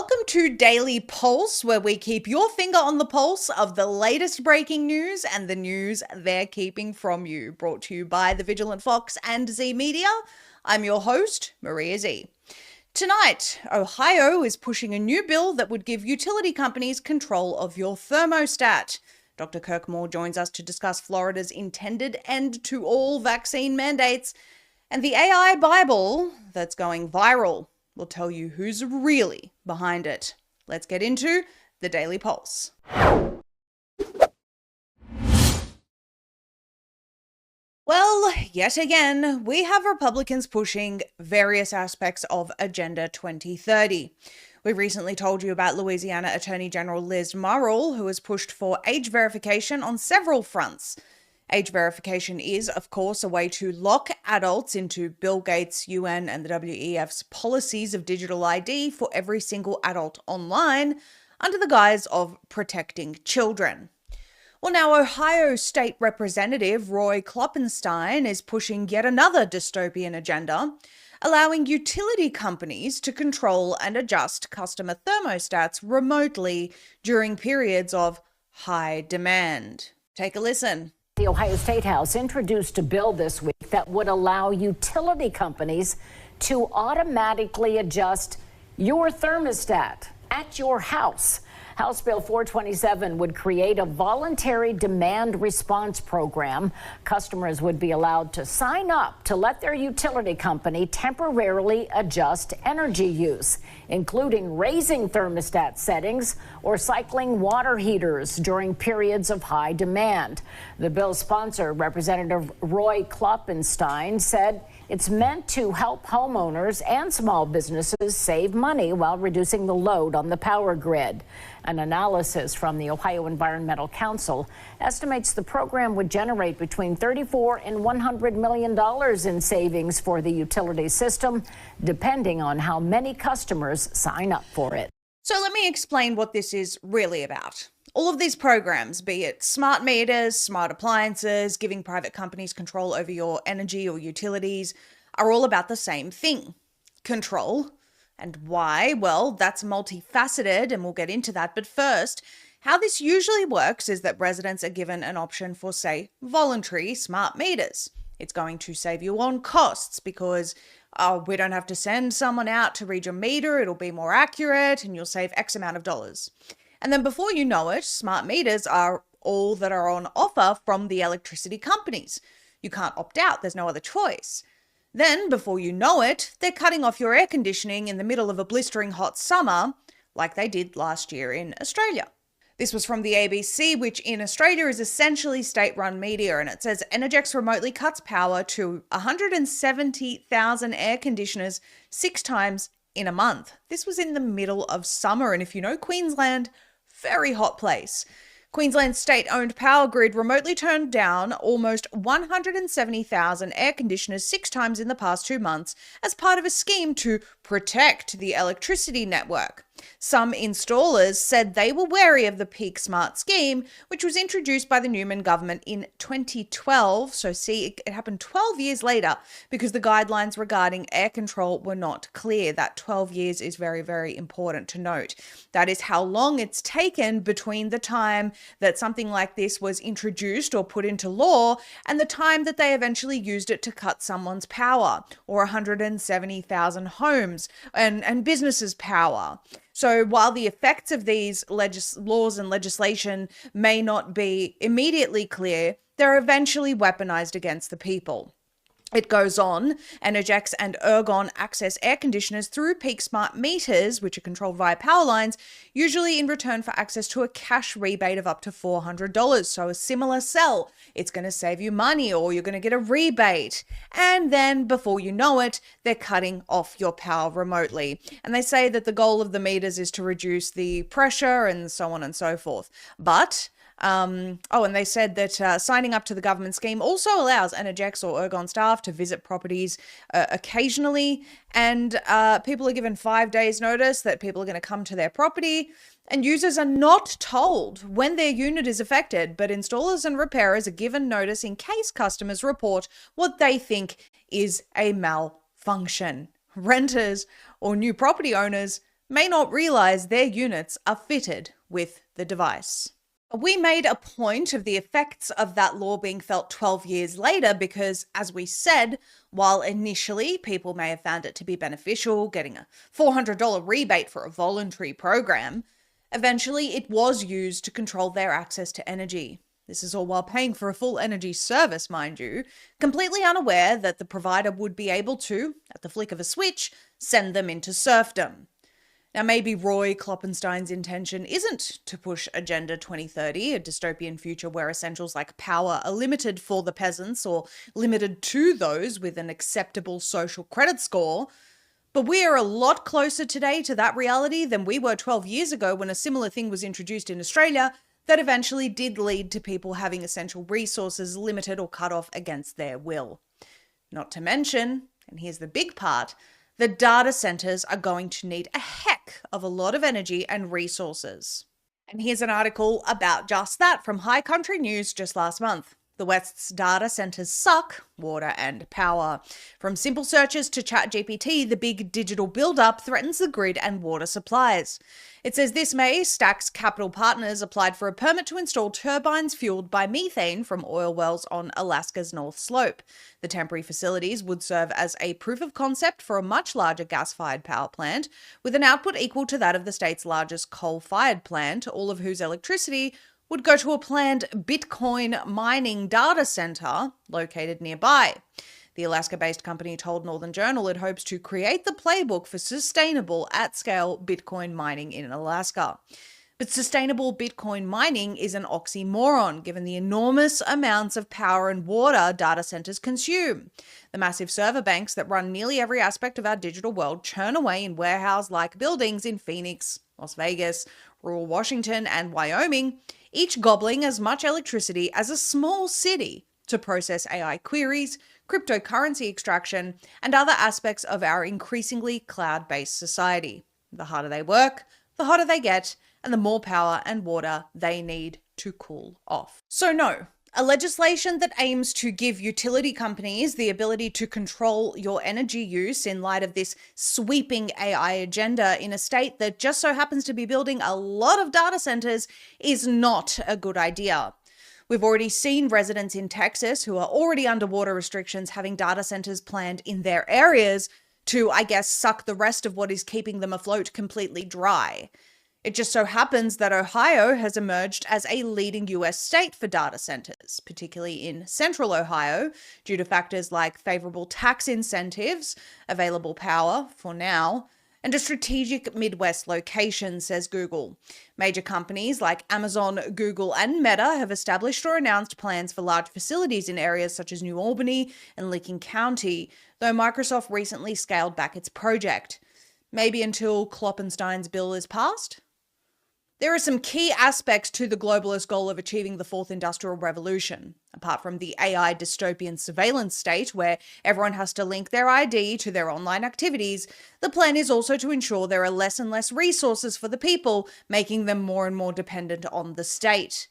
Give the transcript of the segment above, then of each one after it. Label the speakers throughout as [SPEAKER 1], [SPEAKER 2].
[SPEAKER 1] Welcome to Daily Pulse, where we keep your finger on the pulse of the latest breaking news and the news they're keeping from you. Brought to you by the Vigilant Fox and Zeee Media. I'm your host, Maria Zeee. Tonight, Ohio is pushing a new bill that would give utility companies control of your thermostat. Dr. Kirk Moore joins us to discuss Florida's intended end to all vaccine mandates and the AI Bible that's going viral. We'll tell you who's really behind it. Let's get into the Daily Pulse. Well, yet again, we have Republicans pushing various aspects of Agenda 2030. We recently told you about Louisiana Attorney General Liz Murrill, who has pushed for age verification on several fronts. Age verification is, of course, a way to lock adults into Bill Gates, UN, and the WEF's policies of digital ID for every single adult online under the guise of protecting children. Well, now Ohio State Representative Roy Kloppenstein is pushing yet another dystopian agenda, allowing utility companies to control and adjust customer thermostats remotely during periods of high demand. Take a listen.
[SPEAKER 2] The Ohio State House introduced a bill this week that would allow utility companies to automatically adjust your thermostat at your house. House Bill 427 would create a voluntary demand response program. Customers would be allowed to sign up to let their utility company temporarily adjust energy use, including raising thermostat settings or cycling water heaters during periods of high demand. The bill's sponsor, Representative Roy Kloppenstein, said it's meant to help homeowners and small businesses save money while reducing the load on the power grid. An analysis from the Ohio Environmental Council estimates the program would generate between $34 and $100 million in savings for the utility system, depending on how many customers sign up for it.
[SPEAKER 1] So let me explain what this is really about. All of these programs, be it smart meters, smart appliances, giving private companies control over your energy or utilities, are all about the same thing: control. And why? Well, that's multifaceted, and we'll get into that. But first, how this usually works is that residents are given an option for, say, voluntary smart meters. It's going to save you on costs because we don't have to send someone out to read your meter. It'll be more accurate and you'll save X amount of dollars. And then before you know it, smart meters are all that are on offer from the electricity companies. You can't opt out. There's no other choice. Then, before you know it, they're cutting off your air conditioning in the middle of a blistering hot summer, like they did last year in Australia. This was from the ABC, which in Australia is essentially state-run media, and it says Energex remotely cuts power to 170,000 air conditioners 6 times in a month. This was in the middle of summer, and if you know Queensland, very hot place. Queensland's state-owned power grid remotely turned down almost 170,000 air conditioners 6 times in the past 2 months as part of a scheme to protect the electricity network. Some installers said they were wary of the Peak Smart scheme, which was introduced by the Newman government in 2012. So see, it happened 12 years later because the guidelines regarding air control were not clear. That 12 years is very, very important to note. That is how long it's taken between the time that something like this was introduced or put into law and the time that they eventually used it to cut someone's power, or 170,000 homes and businesses' power. So while the effects of these laws and legislation may not be immediately clear, they're eventually weaponized against the people. It goes on, Energex and Ergon access air conditioners through Peak Smart meters, which are controlled via power lines, usually in return for access to a cash rebate of up to $400. So a similar sell. It's going to save you money, or you're going to get a rebate. And then before you know it, they're cutting off your power remotely. And they say that the goal of the meters is to reduce the pressure and so on and so forth. But and they said that signing up to the government scheme also allows Energex or Ergon staff to visit properties occasionally, and people are given 5 days notice that people are going to come to their property, and users are not told when their unit is affected, but installers and repairers are given notice in case customers report what they think is a malfunction. Renters or new property owners may not realize their units are fitted with the device. We made a point of the effects of that law being felt 12 years later because, as we said, while initially people may have found it to be beneficial, getting a $400 rebate for a voluntary program, eventually it was used to control their access to energy. This is all while paying for a full energy service, mind you, completely unaware that the provider would be able to, at the flick of a switch, send them into serfdom. Now, maybe Roy Kloppenstein's intention isn't to push Agenda 2030, a dystopian future where essentials like power are limited for the peasants or limited to those with an acceptable social credit score, but we are a lot closer today to that reality than we were 12 years ago when a similar thing was introduced in Australia that eventually did lead to people having essential resources limited or cut off against their will. Not to mention, and here's the big part, the data centers are going to need a heck of a lot of energy and resources. And here's an article about just that from High Country News just last month. The West's data centers suck water and power. From simple searches to ChatGPT, the big digital buildup threatens the grid and water supplies. It says this May, Stack's Capital Partners applied for a permit to install turbines fueled by methane from oil wells on Alaska's North Slope. The temporary facilities would serve as a proof of concept for a much larger gas-fired power plant, with an output equal to that of the state's largest coal-fired plant, all of whose electricity would go to a planned Bitcoin mining data center located nearby. The Alaska-based company told Northern Journal it hopes to create the playbook for sustainable at-scale Bitcoin mining in Alaska. But sustainable Bitcoin mining is an oxymoron given the enormous amounts of power and water data centers consume. The massive server banks that run nearly every aspect of our digital world churn away in warehouse-like buildings in Phoenix, Las Vegas, rural Washington, and Wyoming, each gobbling as much electricity as a small city to process AI queries, cryptocurrency extraction, and other aspects of our increasingly cloud-based society. The harder they work, the hotter they get, and the more power and water they need to cool off. So no, a legislation that aims to give utility companies the ability to control your energy use in light of this sweeping AI agenda in a state that just so happens to be building a lot of data centers is not a good idea. We've already seen residents in Texas who are already under water restrictions having data centers planned in their areas to, I guess, suck the rest of what is keeping them afloat completely dry. It just so happens that Ohio has emerged as a leading US state for data centers, particularly in central Ohio, due to factors like favorable tax incentives, available power for now, and a strategic Midwest location, says Google. Major companies like Amazon, Google, and Meta have established or announced plans for large facilities in areas such as New Albany and Licking County, though Microsoft recently scaled back its project. Maybe until Kloppenstein's bill is passed? There are some key aspects to the globalist goal of achieving the fourth industrial revolution. Apart from the AI dystopian surveillance state where everyone has to link their ID to their online activities, the plan is also to ensure there are less and less resources for the people, making them more and more dependent on the state.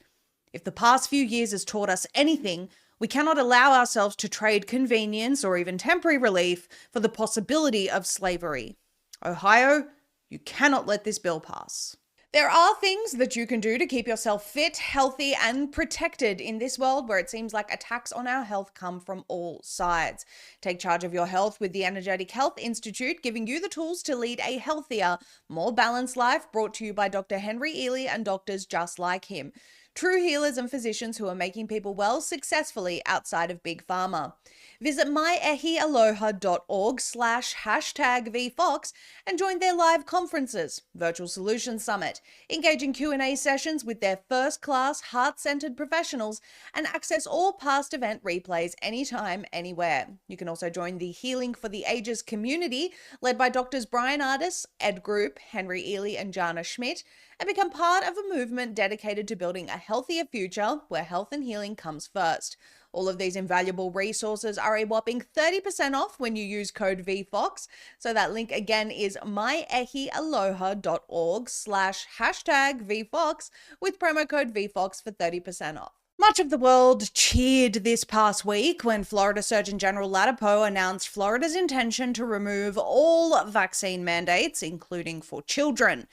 [SPEAKER 1] If the past few years has taught us anything, we cannot allow ourselves to trade convenience or even temporary relief for the possibility of slavery. Ohio, you cannot let this bill pass. There are things that you can do to keep yourself fit, healthy, and protected in this world where it seems like attacks on our health come from all sides. Take charge of your health with the Energetic Health Institute, giving you the tools to lead a healthier, more balanced life, brought to you by Dr. Henry Ealy and doctors just like him. True healers and physicians who are making people well successfully outside of Big Pharma. Visit myehialoha.org/#VFox and join their live conferences, Virtual Solutions Summit, engaging Q&A sessions with their first-class, heart-centered professionals, and access all past event replays anytime, anywhere. You can also join the Healing for the Ages community, led by Drs. Brian Ardis, Ed Group, Henry Ealy, and Jana Schmidt, and become part of a movement dedicated to building a healthier future where health and healing comes first. All of these invaluable resources are a whopping 30% off when you use code VFOX. So that link again is myehialoha.org/#VFox with promo code VFOX for 30% off. Much of the world cheered this past week when Florida Surgeon General Ladapo announced Florida's intention to remove all vaccine mandates, including for children.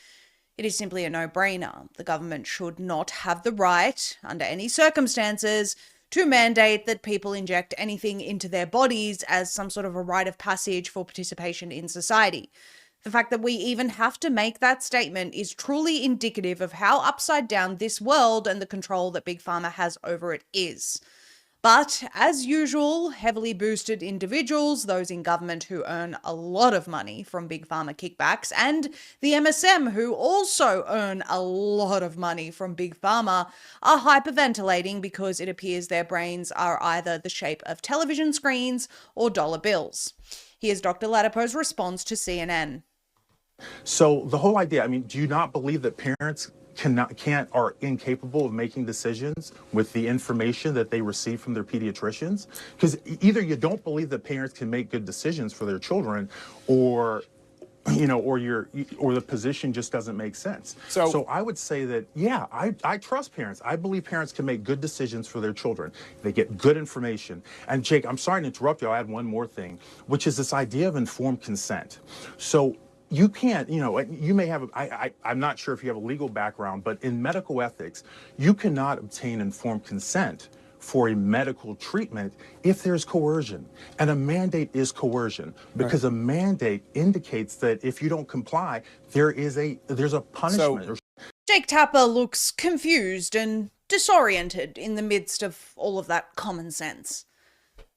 [SPEAKER 1] It is simply a no-brainer. The government should not have the right, under any circumstances, to mandate that people inject anything into their bodies as some sort of a rite of passage for participation in society. The fact that we even have to make that statement is truly indicative of how upside down this world and the control that Big Pharma has over it is. But, as usual, heavily boosted individuals, those in government who earn a lot of money from Big Pharma kickbacks, and the MSM who also earn a lot of money from Big Pharma, are hyperventilating because it appears their brains are either the shape of television screens or dollar bills. Here's Dr. Ladapo's response to CNN.
[SPEAKER 3] So the whole idea, I mean, do you not believe that parents are incapable of making decisions with the information that they receive from their pediatricians? Because either you don't believe that parents can make good decisions for their children, or the position just doesn't make sense. So I would say that, yeah, I trust parents. I believe parents can make good decisions for their children. They get good information. And Jake, I'm sorry to interrupt you. I'll add one more thing, which is this idea of informed consent. So you can't, you may have, I'm not sure if you have a legal background, but in medical ethics, you cannot obtain informed consent for a medical treatment if there's coercion. And a mandate is coercion, because a mandate indicates that if you don't comply, there's a punishment.
[SPEAKER 1] Jake Tapper looks confused and disoriented in the midst of all of that common sense.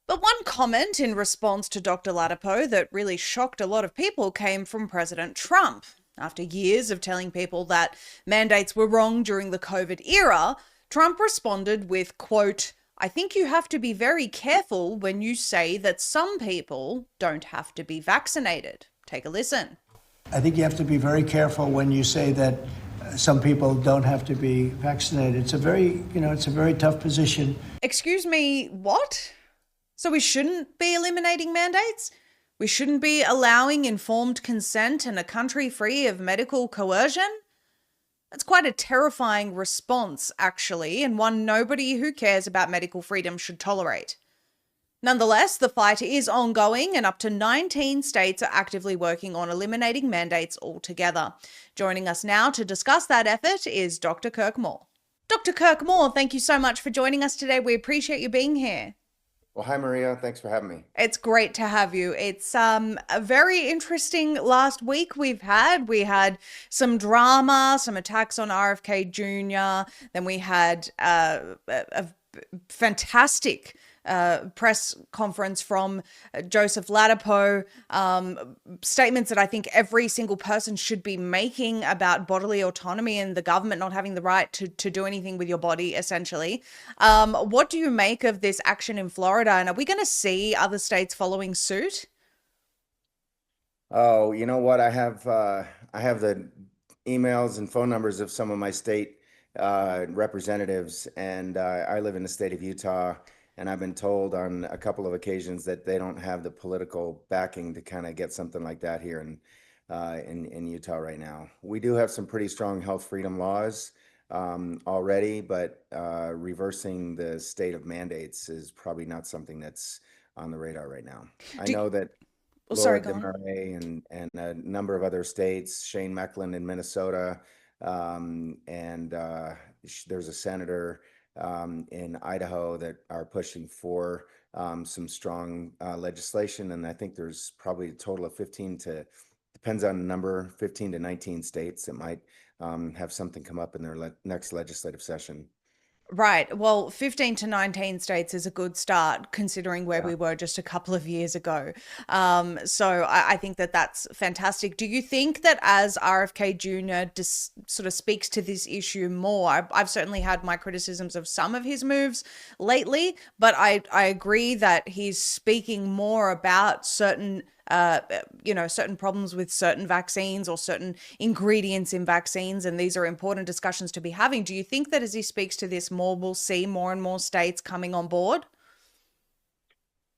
[SPEAKER 1] But one comment in response to Dr. Ladapo that really shocked a lot of people came from President Trump. After years of telling people that mandates were wrong during the COVID era, Trump responded with, quote, "I think you have to be very careful when you say that some people don't have to be vaccinated." Take a listen.
[SPEAKER 4] I think you have to be very careful when you say that some people don't have to be vaccinated. It's a very tough position.
[SPEAKER 1] Excuse me, what? So we shouldn't be eliminating mandates? We shouldn't be allowing informed consent in a country free of medical coercion? That's quite a terrifying response, actually, and one nobody who cares about medical freedom should tolerate. Nonetheless, the fight is ongoing, and up to 19 states are actively working on eliminating mandates altogether. Joining us now to discuss that effort is Dr. Kirk Moore. Dr. Kirk Moore, thank you so much for joining us today. We appreciate you being here.
[SPEAKER 5] Well, hi, Maria. Thanks for having me.
[SPEAKER 1] It's great to have you. It's a very interesting last week we've had. We had some drama, some attacks on RFK Jr. Then we had a fantastic press conference from Joseph Ladapo, statements that I think every single person should be making about bodily autonomy and the government not having the right to do anything with your body, essentially. What do you make of this action in Florida? And are we going to see other states following suit?
[SPEAKER 5] Oh, you know what? I have the emails and phone numbers of some of my state representatives, and I live in the state of Utah. And I've been told on a couple of occasions that they don't have the political backing to kind of get something like that here in Utah right now. We do have some pretty strong health freedom laws already, but reversing the state of mandates is probably not something that's on the radar right now. I know that Laura DeMarais and a number of other states, Shane Mecklen in Minnesota, and there's a senator in Idaho that are pushing for some strong legislation. And I think there's probably a total of 15 to 19 states that might have something come up in their next legislative session.
[SPEAKER 1] Right. Well, 15 to 19 states is a good start considering where we were just a couple of years ago. So I think that that's fantastic. Do you think that as RFK Jr. sort of speaks to this issue more, I've certainly had my criticisms of some of his moves lately, but I agree that he's speaking more about certain certain problems with certain vaccines or certain ingredients in vaccines, and these are important discussions to be having. Do you think that as he speaks to this more, we'll see more and more states coming on board?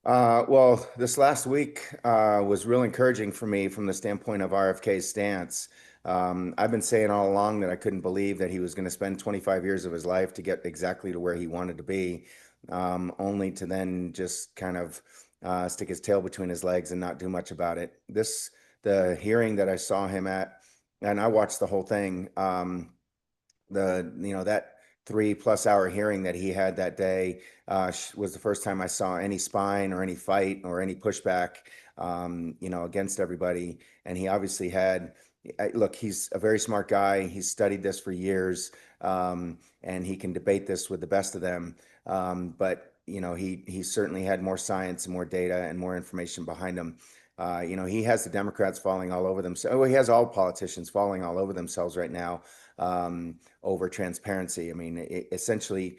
[SPEAKER 5] Well, this last week was real encouraging for me from the standpoint of RFK's stance. I've been saying all along that I couldn't believe that he was going to spend 25 years of his life to get exactly to where he wanted to be, only to then just kind of stick his tail between his legs and not do much about it. The hearing that I saw him at, and I watched the whole thing. That 3+ hour hearing that he had that day was the first time I saw any spine or any fight or any pushback, against everybody. And he obviously had. Look, he's a very smart guy. He's studied this for years, and he can debate this with the best of them. But he certainly had more science and more data and more information behind him. He has the Democrats falling all over themselves. Well, he has all politicians falling all over themselves right now, over transparency. I mean, essentially,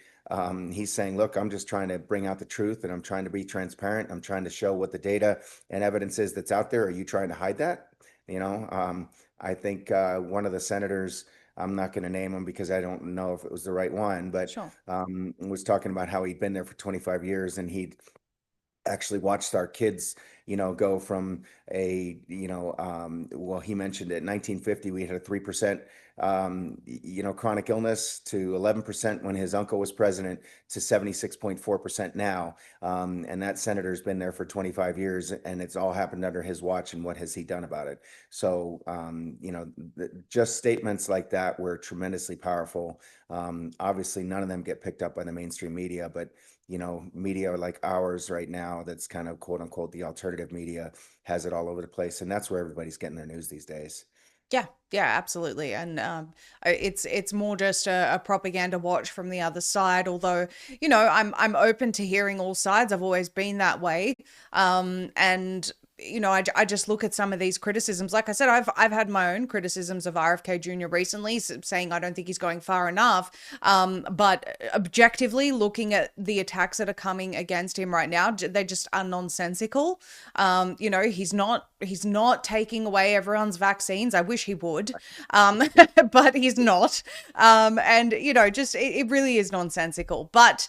[SPEAKER 5] he's saying, look, I'm just trying to bring out the truth, and I'm trying to be transparent. I'm trying to show what the data and evidence is that's out there. Are you trying to hide that? I think one of the senators, I'm not going to name him because I don't know if it was the right one, but
[SPEAKER 1] Sure.
[SPEAKER 5] was talking about how he'd been there for 25 years and he'd actually watched our kids, go from well, he mentioned it, 1950, we had a 3%, chronic illness to 11% when his uncle was president to 76.4% now. And that senator's been there for 25 years and it's all happened under his watch. And what has he done about it? So, just statements like that were tremendously powerful. Obviously, none of them get picked up by the mainstream media, but media like ours right now, that's kind of quote unquote the alternative media, has it all over the place. And that's where everybody's getting their news these days.
[SPEAKER 1] Yeah, yeah, absolutely. And it's more just a propaganda watch from the other side. Although, I'm open to hearing all sides. I've always been that way. And I just look at some of these criticisms. Like I said, I've had my own criticisms of RFK Jr. recently, saying I don't think he's going far enough. But objectively, looking at the attacks that are coming against him right now, they just are nonsensical. He's not taking away everyone's vaccines. I wish he would, but he's not. It really is nonsensical. But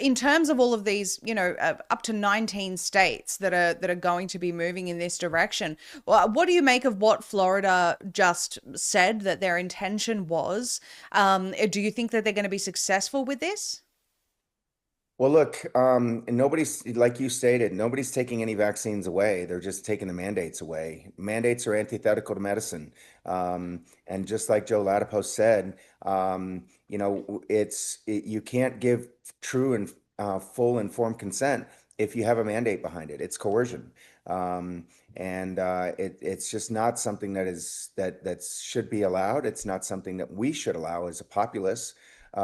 [SPEAKER 1] in terms of all of these, up to 19 states that are going to be moving in this direction. Well, what do you make of what Florida just said that their intention was? Do you think that they're going to be successful with this?
[SPEAKER 5] Well, look, nobody's, like you stated, nobody's taking any vaccines away. They're just taking the mandates away. Mandates are antithetical to medicine. And just like Joe Latipo said, you can't give true and full informed consent if you have a mandate behind it. It's coercion. It's just not something that should be allowed. It's not something that we should allow as a populace. We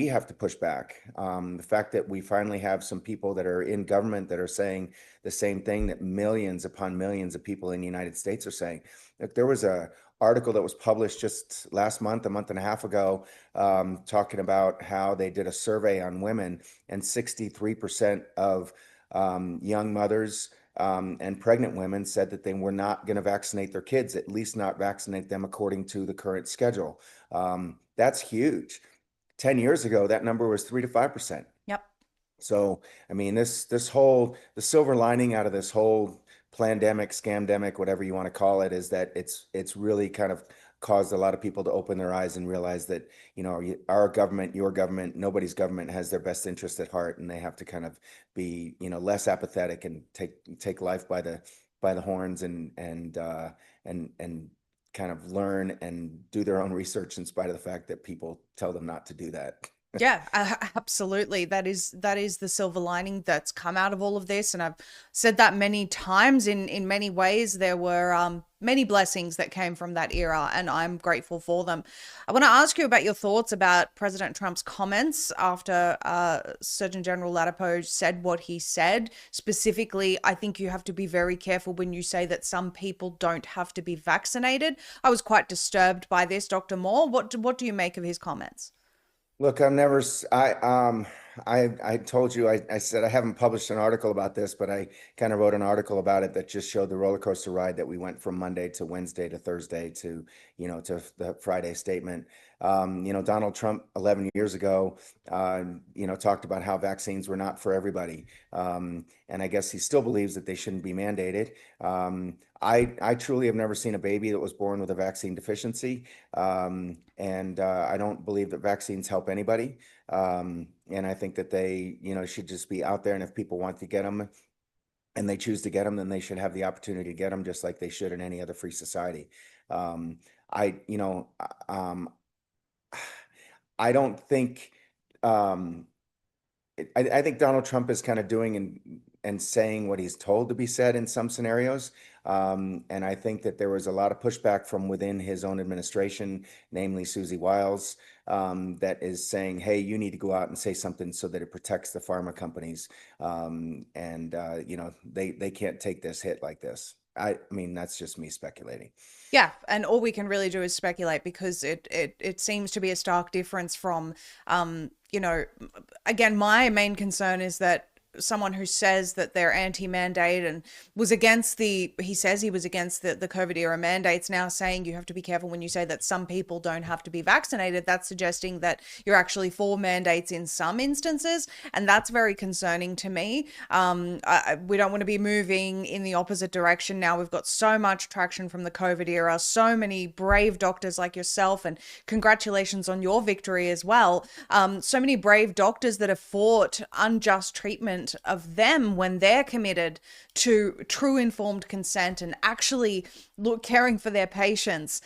[SPEAKER 5] have to push back. The fact that we finally have some people that are in government that are saying the same thing that millions upon millions of people in the United States are saying. Look, there was a article that was published just last month, a month and a half ago, talking about how they did a survey on women, and 63% of young mothers and pregnant women said that they were not going to vaccinate their kids, at least not vaccinate them according to the current schedule. That's huge. 10 years ago, that number was 3 to 5%.
[SPEAKER 1] Yep.
[SPEAKER 5] So, I mean, the silver lining out of this whole plandemic, scamdemic, whatever you want to call it, is that it's really kind of caused a lot of people to open their eyes and realize that, our government, your government, nobody's government has their best interest at heart, and they have to kind of be, less apathetic and take life by the horns and kind of learn and do their own research in spite of the fact that people tell them not to do that.
[SPEAKER 1] Yeah, absolutely. That is the silver lining that's come out of all of this. And I've said that many times. In many ways, there were many blessings that came from that era, and I'm grateful for them. I want to ask you about your thoughts about President Trump's comments after Surgeon General Latipo said what he said. Specifically, I think you have to be very careful when you say that some people don't have to be vaccinated. I was quite disturbed by this, Dr. Moore. What do you make of his comments?
[SPEAKER 5] Look, I told you, I said I haven't published an article about this, but I kind of wrote an article about it that just showed the roller coaster ride that we went from Monday to Wednesday to Thursday to, to the Friday statement. Donald Trump 11 years ago, talked about how vaccines were not for everybody. And I guess he still believes that they shouldn't be mandated. I truly have never seen a baby that was born with a vaccine deficiency. And I don't believe that vaccines help anybody. And I think that they, should just be out there. And if people want to get them and they choose to get them, then they should have the opportunity to get them just like they should in any other free society. I, you know, I don't think, I think Donald Trump is kind of doing and saying what he's told to be said in some scenarios. And I think that there was a lot of pushback from within his own administration, namely Susie Wiles, that is saying, hey, you need to go out and say something so that it protects the pharma companies. They can't take this hit like this. I mean, that's just me speculating.
[SPEAKER 1] Yeah, and all we can really do is speculate because it seems to be a stark difference from, again, my main concern is that someone who says that they're anti-mandate and was against he says he was against the COVID era mandates, now saying you have to be careful when you say that some people don't have to be vaccinated. That's suggesting that you're actually for mandates in some instances, and that's very concerning to me. We don't want to be moving in the opposite direction now. We've got so much traction from the COVID era, so many brave doctors like yourself, and congratulations on your victory as well. So many brave doctors that have fought unjust treatment of them when they're committed to true informed consent and actually caring for their patients,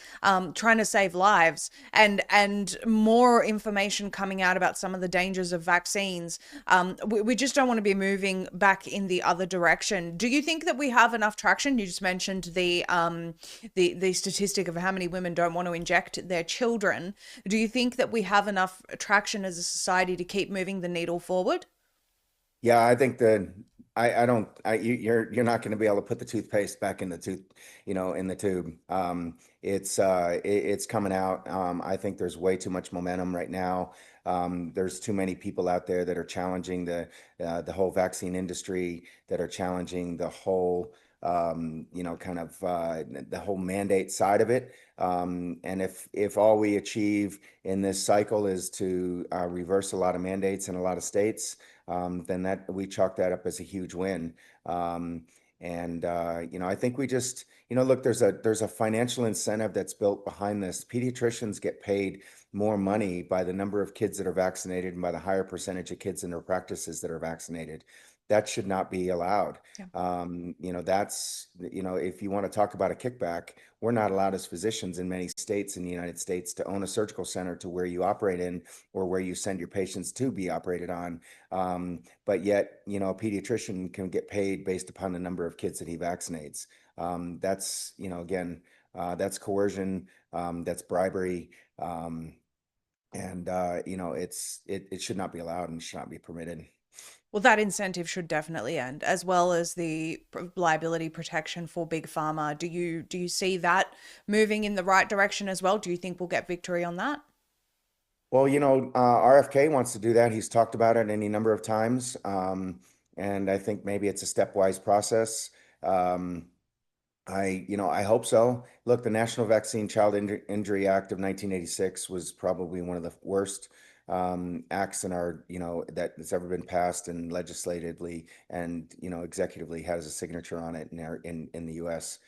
[SPEAKER 1] trying to save lives, and more information coming out about some of the dangers of vaccines. We just don't want to be moving back in the other direction. Do you think that we have enough traction? You just mentioned the statistic of how many women don't want to inject their children. Do you think that we have enough traction as a society to keep moving the needle forward?
[SPEAKER 5] Yeah, I think that you're not going to be able to put the toothpaste back in the in the tube. It's coming out. I think there's way too much momentum right now. There's too many people out there that are challenging the whole vaccine industry, that are challenging the whole the whole mandate side of it. And if all we achieve in this cycle is to reverse a lot of mandates in a lot of states, then that we chalk that up as a huge win. I think we just, look, there's a financial incentive that's built behind this. Pediatricians get paid more money by the number of kids that are vaccinated and by the higher percentage of kids in their practices that are vaccinated. That should not be allowed. Yeah. If you want to talk about a kickback, we're not allowed as physicians in many states in the United States to own a surgical center to where you operate in or where you send your patients to be operated on. But yet, a pediatrician can get paid based upon the number of kids that he vaccinates. That's, that's coercion, that's bribery. It should not be allowed and should not be permitted.
[SPEAKER 1] Well, that incentive should definitely end, as well as the liability protection for Big Pharma. Do you see that moving in the right direction as well? Do you think we'll get victory on that?
[SPEAKER 5] Well, RFK wants to do that. He's talked about it any number of times. And I think maybe it's a stepwise process. I hope so. Look, the National Vaccine Child Injury Act of 1986 was probably one of the worst acts in our, that's ever been passed and legislatively and, executively has a signature on it in the US.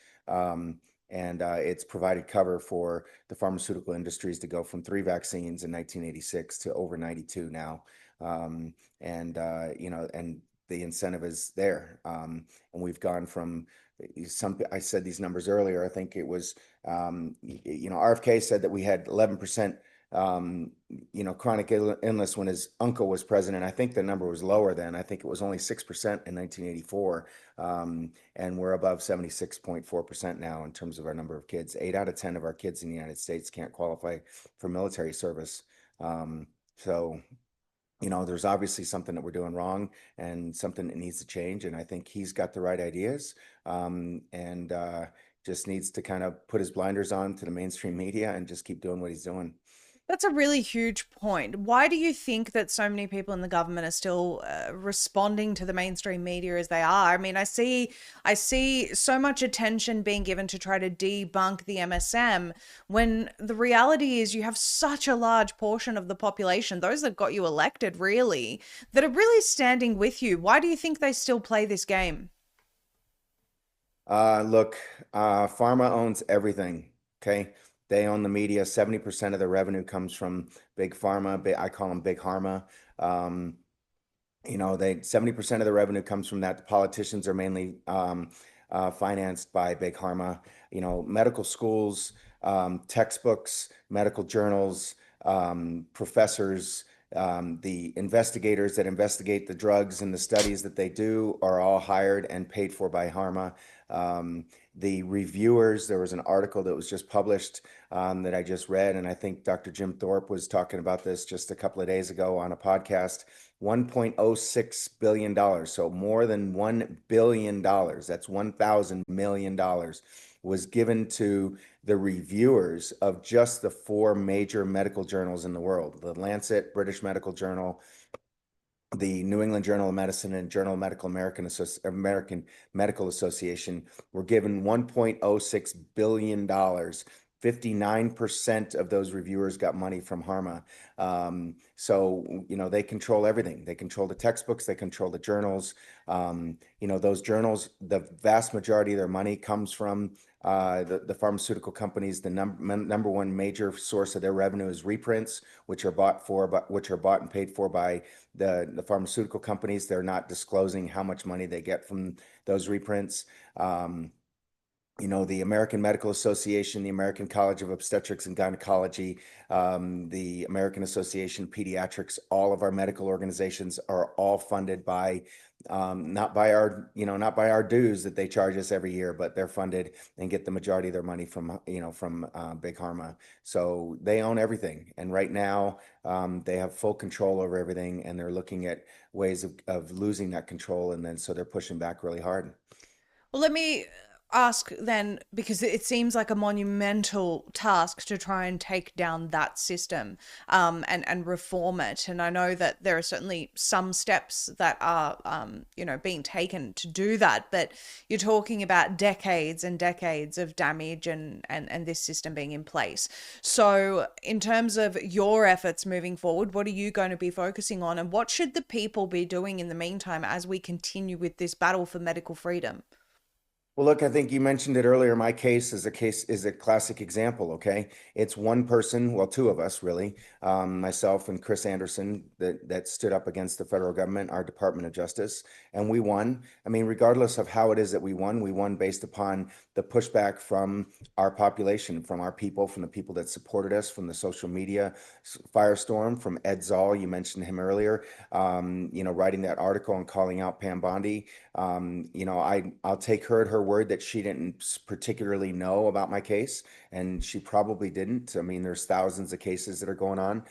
[SPEAKER 5] It's provided cover for the pharmaceutical industries to go from 3 vaccines in 1986 to over 92 now. And the incentive is there. And we've gone from I said these numbers earlier. I think it was, RFK said that we had 11%, chronic illness when his uncle was president. I think the number was lower then. I think it was only 6% in 1984. And we're above 76.4% now in terms of our number of kids. 8 out of 10 of our kids in the United States can't qualify for military service. There's obviously something that we're doing wrong and something that needs to change. And I think he's got the right ideas, just needs to kind of put his blinders on to the mainstream media and just keep doing what he's doing.
[SPEAKER 1] That's a really huge point. Why do you think that so many people in the government are still responding to the mainstream media as they are? I mean, I see so much attention being given to try to debunk the MSM when the reality is you have such a large portion of the population, those that got you elected, really, that are really standing with you. Why do you think they still play this game?
[SPEAKER 5] Look, pharma owns everything. Okay. They own the media. 70% of the revenue comes from big pharma. I call them big pharma. Um, they 70% of the revenue comes from that. The politicians are mainly financed by big pharma. Medical schools, textbooks, medical journals, professors, the investigators that investigate the drugs and the studies that they do are all hired and paid for by pharma. The reviewers, there was an article that was just published that I just read, and I think Dr. Jim Thorpe was talking about this just a couple of days ago on a podcast. $1.06 billion, so more than $1 billion, that's $1,000 million, was given to the reviewers of just the four major medical journals in the world: the Lancet, British Medical Journal, the New England Journal of Medicine, and Journal of American Medical Association. Were given $1.06 billion. 59% of those reviewers got money from pharma. They control everything. They control the textbooks, they control the journals. Those journals, the vast majority of their money comes from the pharmaceutical companies. The number one major source of their revenue is reprints, which are bought and paid for by the pharmaceutical companies. They're not disclosing how much money they get from those reprints. The American Medical Association, the American College of Obstetrics and Gynecology, the American Association of Pediatrics, all of our medical organizations are all funded by not by our dues that they charge us every year, but they're funded and get the majority of their money from Big Pharma. So they own everything, and right now they have full control over everything, and they're looking at ways of losing that control, and then so they're pushing back really hard.
[SPEAKER 1] Well, let me ask then, because it seems like a monumental task to try and take down that system, and reform it. And I know that there are certainly some steps that are, being taken to do that, but you're talking about decades and decades of damage and this system being in place. So in terms of your efforts moving forward, what are you going to be focusing on, and what should the people be doing in the meantime as we continue with this battle for medical freedom?
[SPEAKER 5] Well, look, I think you mentioned it earlier. My case is a classic example. Okay, it's one person, well, two of us really, myself and Chris Anderson, that stood up against the federal government, our Department of Justice, and we won. I mean, regardless of how it is that we won based upon the pushback from our population, from our people, from the people that supported us, from the social media firestorm, from Ed Zoll. You mentioned him earlier. Writing that article and calling out Pam Bondi. I'll take her at her word that she didn't particularly know about my case, and she probably didn't. I mean, there's thousands of cases that are going on.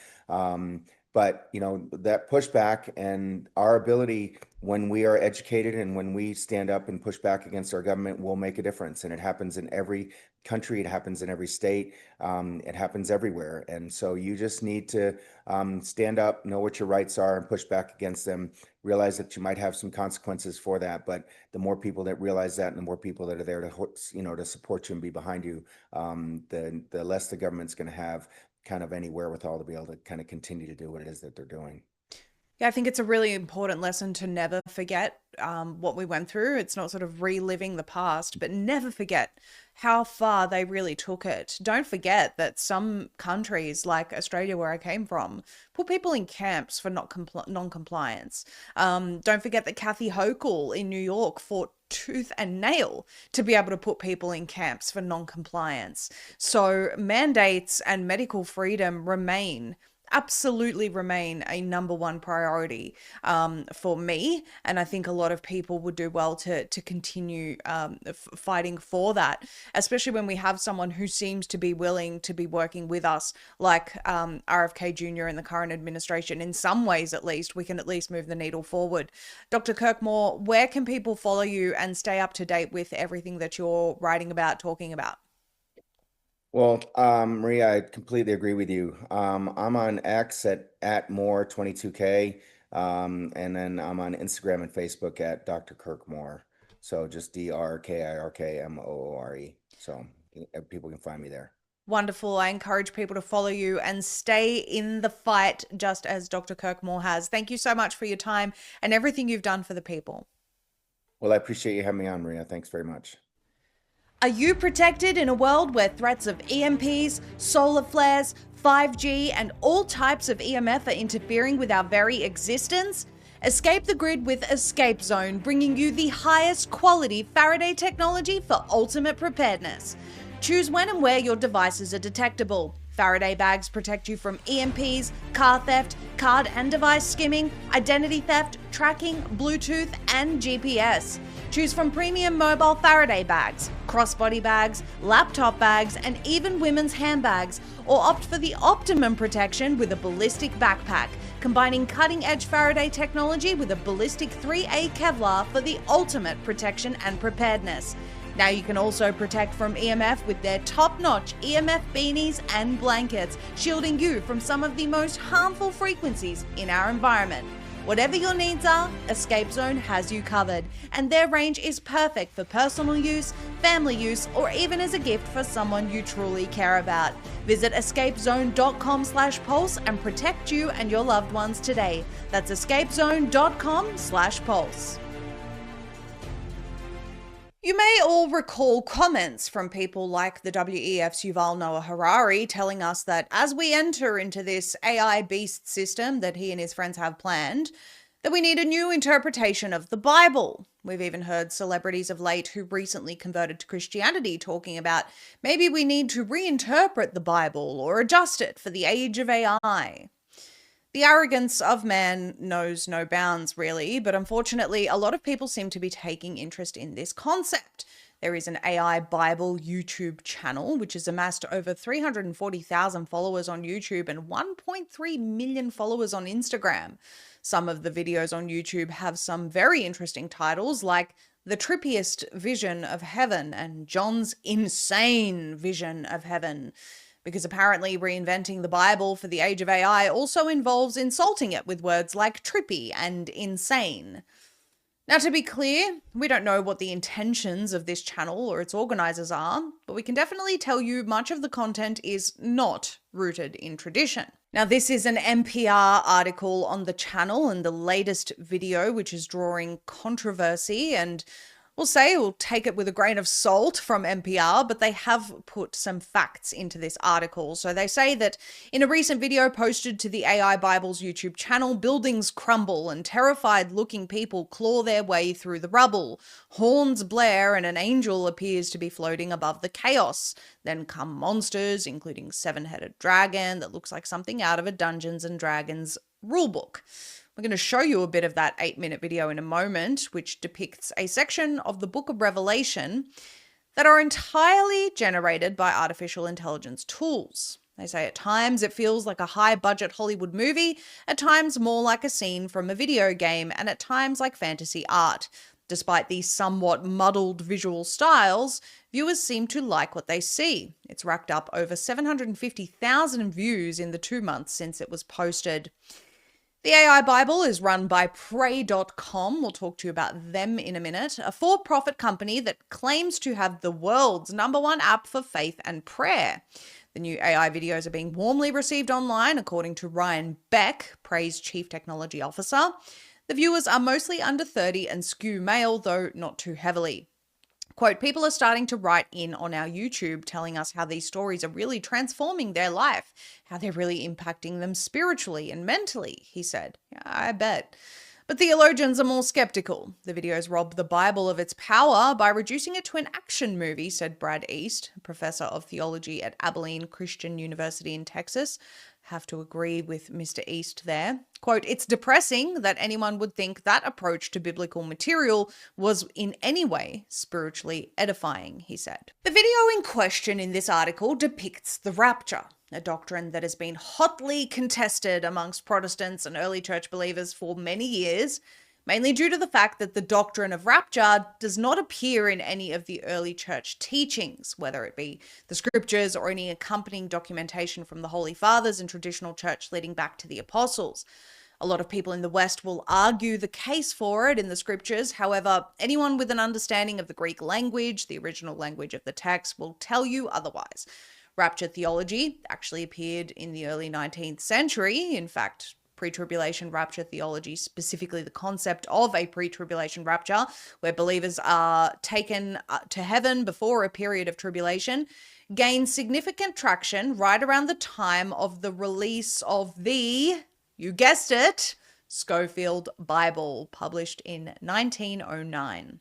[SPEAKER 5] But that pushback and our ability, when we are educated and when we stand up and push back against our government, will make a difference. And it happens in every country, it happens in every state, it happens everywhere. And so you just need to stand up, know what your rights are, and push back against them. Realize that you might have some consequences for that, but the more people that realize that, and the more people that are there to support you and be behind you, the less the government's going to have kind of any wherewithal to be able to kind of continue to do what it is that they're doing.
[SPEAKER 1] Yeah, I think it's a really important lesson to never forget what we went through. It's not sort of reliving the past, but never forget how far they really took it. Don't forget that some countries, like Australia, where I came from, put people in camps for non-compliance. Don't forget that Kathy Hochul in New York fought tooth and nail to be able to put people in camps for non-compliance. So mandates and medical freedom absolutely remain a number one priority for me, and I think a lot of people would do well to continue fighting for that, especially when we have someone who seems to be willing to be working with us, like RFK Jr. in the current administration. In some ways, at least, we can at least move the needle forward. Dr. Kirkmore, where can people follow you and stay up to date with everything that you're writing about, talking about?
[SPEAKER 5] Well, Maria, I completely agree with you. I'm on X at more 22K, and then I'm on Instagram and Facebook at Dr. Kirk Moore. So just DrKirkMoore. So people can find me there.
[SPEAKER 1] Wonderful. I encourage people to follow you and stay in the fight, just as Dr. Kirkmore has. Thank you so much for your time and everything you've done for the people.
[SPEAKER 5] Well, I appreciate you having me on, Maria. Thanks very much.
[SPEAKER 1] Are you protected in a world where threats of EMPs, solar flares, 5G, and all types of EMF are interfering with our very existence? Escape the grid with Escape Zone, bringing you the highest quality Faraday technology for ultimate preparedness. Choose when and where your devices are detectable. Faraday bags protect you from EMPs, car theft, card and device skimming, identity theft, tracking, Bluetooth, and GPS. Choose from premium mobile Faraday bags, crossbody bags, laptop bags, and even women's handbags, or opt for the optimum protection with a ballistic backpack, combining cutting-edge Faraday technology with a ballistic 3A Kevlar for the ultimate protection and preparedness. Now you can also protect from EMF with their top-notch EMF beanies and blankets, shielding you from some of the most harmful frequencies in our environment. Whatever your needs are, Escape Zone has you covered, and their range is perfect for personal use, family use, or even as a gift for someone you truly care about. Visit escapezone.com/pulse and protect you and your loved ones today. That's escapezone.com/pulse. You may all recall comments from people like the WEF's Yuval Noah Harari telling us that as we enter into this AI beast system that he and his friends have planned, that we need a new interpretation of the Bible. We've even heard celebrities of late who recently converted to Christianity talking about maybe we need to reinterpret the Bible or adjust it for the age of AI. The arrogance of man knows no bounds, really, but unfortunately, a lot of people seem to be taking interest in this concept. There is an AI Bible YouTube channel, which has amassed over 340,000 followers on YouTube and 1.3 million followers on Instagram. Some of the videos on YouTube have some very interesting titles like The Trippiest Vision of Heaven and John's Insane Vision of Heaven, because apparently reinventing the Bible for the age of AI also involves insulting it with words like trippy and insane. Now, to be clear, we don't know what the intentions of this channel or its organizers are, but we can definitely tell you much of the content is not rooted in tradition. Now, this is an NPR article on the channel and the latest video, which is drawing controversy, and we'll take it with a grain of salt from NPR, but they have put some facts into this article. So they say that in a recent video posted to the AI Bible's YouTube channel, buildings crumble and terrified-looking people claw their way through the rubble. Horns blare and an angel appears to be floating above the chaos. Then come monsters, including seven-headed dragon that looks like something out of a Dungeons & Dragons rulebook. We're going to show you a bit of that 8-minute video in a moment, which depicts a section of the Book of Revelation that are entirely generated by artificial intelligence tools. They say at times it feels like a high-budget Hollywood movie, at times more like a scene from a video game, and at times like fantasy art. Despite these somewhat muddled visual styles, viewers seem to like what they see. It's racked up over 750,000 views in the 2 months since it was posted. The AI Bible is run by Pray.com. We'll talk to you about them in a minute. A for-profit company that claims to have the world's #1 app for faith and prayer. The new AI videos are being warmly received online, according to Ryan Beck, Pray's chief technology officer. The viewers are mostly under 30 and skew male, though not too heavily. Quote, people are starting to write in on our YouTube telling us how these stories are really transforming their life, how they're really impacting them spiritually and mentally, he said. Yeah, I bet. But theologians are more skeptical. The videos rob the Bible of its power by reducing it to an action movie, said Brad East, professor of theology at Abilene Christian University in Texas. Have to agree with Mr. East there. Quote, it's depressing that anyone would think that approach to biblical material was in any way spiritually edifying, he said. The video in question in this article depicts the rapture, a doctrine that has been hotly contested amongst Protestants and early church believers for many years. mainly due to the fact that the doctrine of rapture does not appear in any of the early church teachings, whether it be the scriptures or any accompanying documentation from the Holy Fathers and traditional church leading back to the apostles. A lot of people in the West will argue the case for it in the scriptures. However, anyone with an understanding of the Greek language, the original language of the text, will tell you otherwise. Rapture theology actually appeared in the early 19th century. In fact, pre-tribulation rapture theology, specifically the concept of a pre-tribulation rapture, where believers are taken to heaven before a period of tribulation, gained significant traction right around the time of the release of the, you guessed it, Scofield Bible, published in 1909.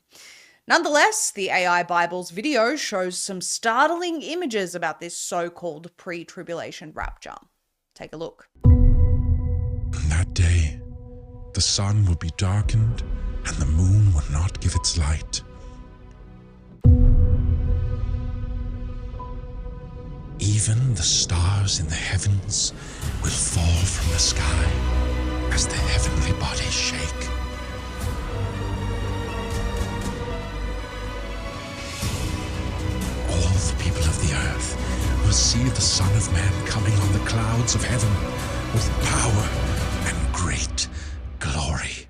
[SPEAKER 1] Nonetheless, the AI Bible's video shows some startling images about this so-called pre-tribulation rapture. Take a look.
[SPEAKER 6] On that day, the sun will be darkened and the moon will not give its light. Even the stars in the heavens will fall from the sky as the heavenly bodies shake. All the people of the earth will see the Son of Man coming on the clouds of heaven with power and great glory.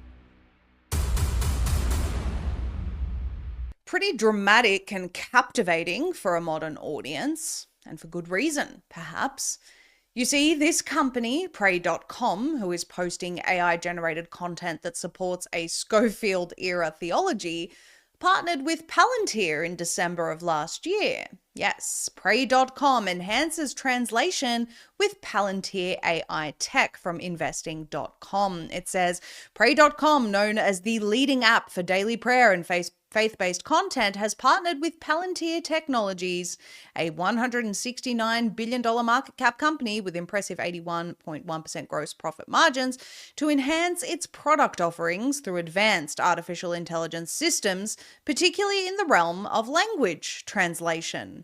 [SPEAKER 1] Pretty dramatic and captivating for a modern audience, and for good reason, perhaps. You see, this company, Pray.com, who is posting AI-generated content that supports a Schofield-era theology, partnered with Palantir in December of last year. Yes, Pray.com enhances translation with Palantir AI tech from investing.com. It says, Pray.com, known as the leading app for daily prayer and faith-based content, has partnered with Palantir Technologies, a $169 billion market cap company with impressive 81.1% gross profit margins, to enhance its product offerings through advanced artificial intelligence systems, particularly in the realm of language translation.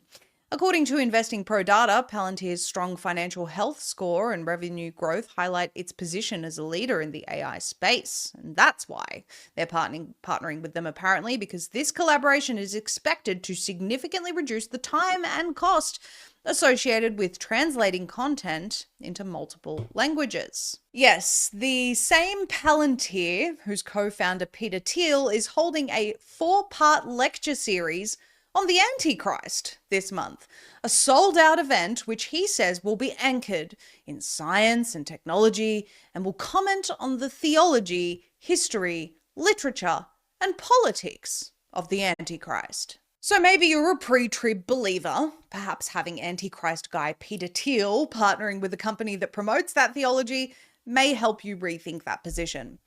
[SPEAKER 1] According to Investing Pro data, Palantir's strong financial health score and revenue growth highlight its position as a leader in the AI space. And that's why they're partnering with them, apparently, because this collaboration is expected to significantly reduce the time and cost associated with translating content into multiple languages. Yes, the same Palantir, whose co-founder Peter Thiel is holding a 4-part lecture series on the Antichrist this month, a sold-out event which he says will be anchored in science and technology and will comment on the theology, history, literature, and politics of the Antichrist. So maybe you're a pre-trib believer, perhaps having Antichrist guy Peter Thiel partnering with a company that promotes that theology may help you rethink that position.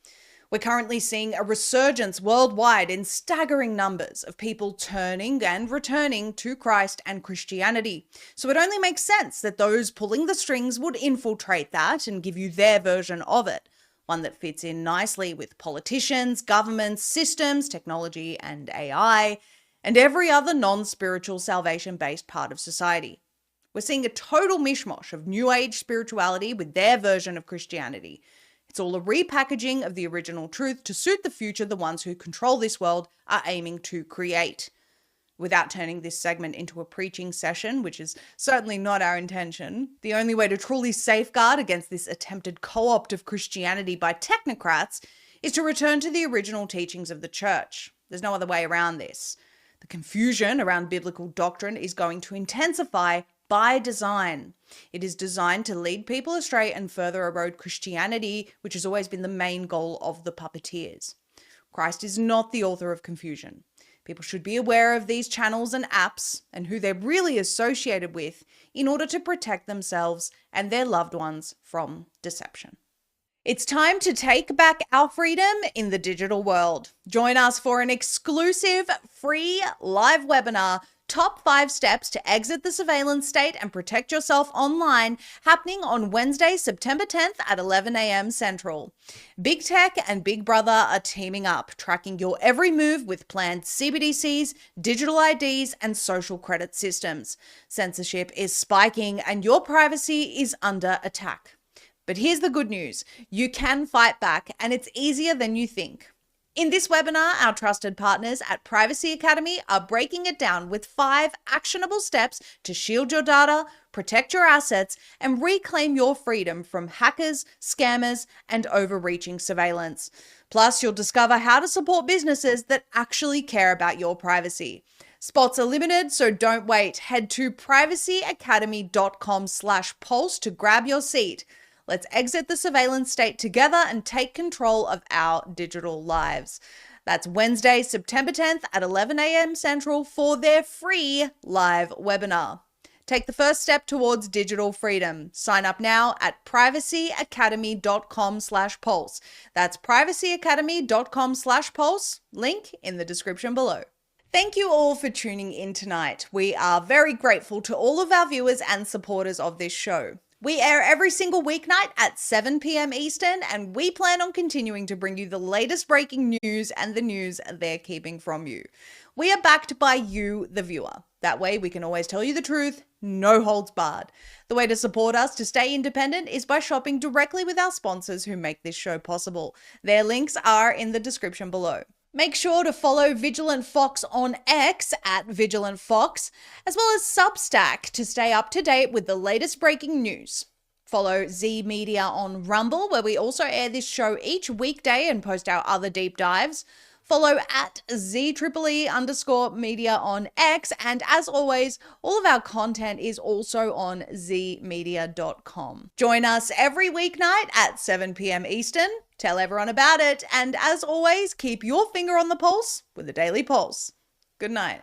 [SPEAKER 1] We're currently seeing a resurgence worldwide in staggering numbers of people turning and returning to Christ and Christianity. So it only makes sense that those pulling the strings would infiltrate that and give you their version of it, one that fits in nicely with politicians, governments, systems, technology, and AI, and every other non-spiritual salvation-based part of society. We're seeing a total mishmash of New Age spirituality with their version of Christianity. It's all a repackaging of the original truth to suit the future the ones who control this world are aiming to create. Without turning this segment into a preaching session, which is certainly not our intention, the only way to truly safeguard against this attempted co-opt of Christianity by technocrats is to return to the original teachings of the church. There's no other way around this. The confusion around biblical doctrine is going to intensify by design. It is designed to lead people astray and further erode Christianity, which has always been the main goal of the puppeteers. Christ is not the author of confusion. People should be aware of these channels and apps and who they're really associated with in order to protect themselves and their loved ones from deception. It's time to take back our freedom in the digital world. Join us for an exclusive free live webinar, Top 5 Steps to Exit the Surveillance State and Protect Yourself Online, happening on Wednesday, September 10th at 11 a.m. Central. Big Tech and Big Brother are teaming up, tracking your every move with planned CBDCs, digital IDs, and social credit systems. Censorship is spiking and your privacy is under attack. But here's the good news. You can fight back, and it's easier than you think. In this webinar, our trusted partners at Privacy Academy are breaking it down with 5 actionable steps to shield your data, protect your assets, and reclaim your freedom from hackers, scammers, and overreaching surveillance. Plus, you'll discover how to support businesses that actually care about your privacy. Spots are limited, so don't wait. Head to privacyacademy.com/pulse to grab your seat. Let's exit the surveillance state together and take control of our digital lives. That's Wednesday, September 10th at 11 a.m. Central for their free live webinar. Take the first step towards digital freedom. Sign up now at privacyacademy.com/pulse. That's privacyacademy.com/pulse. Link in the description below. Thank you all for tuning in tonight. We are very grateful to all of our viewers and supporters of this show. We air every single weeknight at 7 p.m. Eastern, and we plan on continuing to bring you the latest breaking news and the news they're keeping from you. We are backed by you, the viewer. That way we can always tell you the truth, no holds barred. The way to support us to stay independent is by shopping directly with our sponsors who make this show possible. Their links are in the description below. Make sure to follow Vigilant Fox on X at Vigilant Fox, as well as Substack to stay up to date with the latest breaking news. Follow Zeee Media on Rumble, where we also air this show each weekday and post our other deep dives. Follow at ZEE_media on X, and as always, all of our content is also on zeemedia.com. Join us every weeknight at 7 p.m. Eastern. Tell everyone about it, and as always, keep your finger on the pulse with the Daily Pulse. Good night.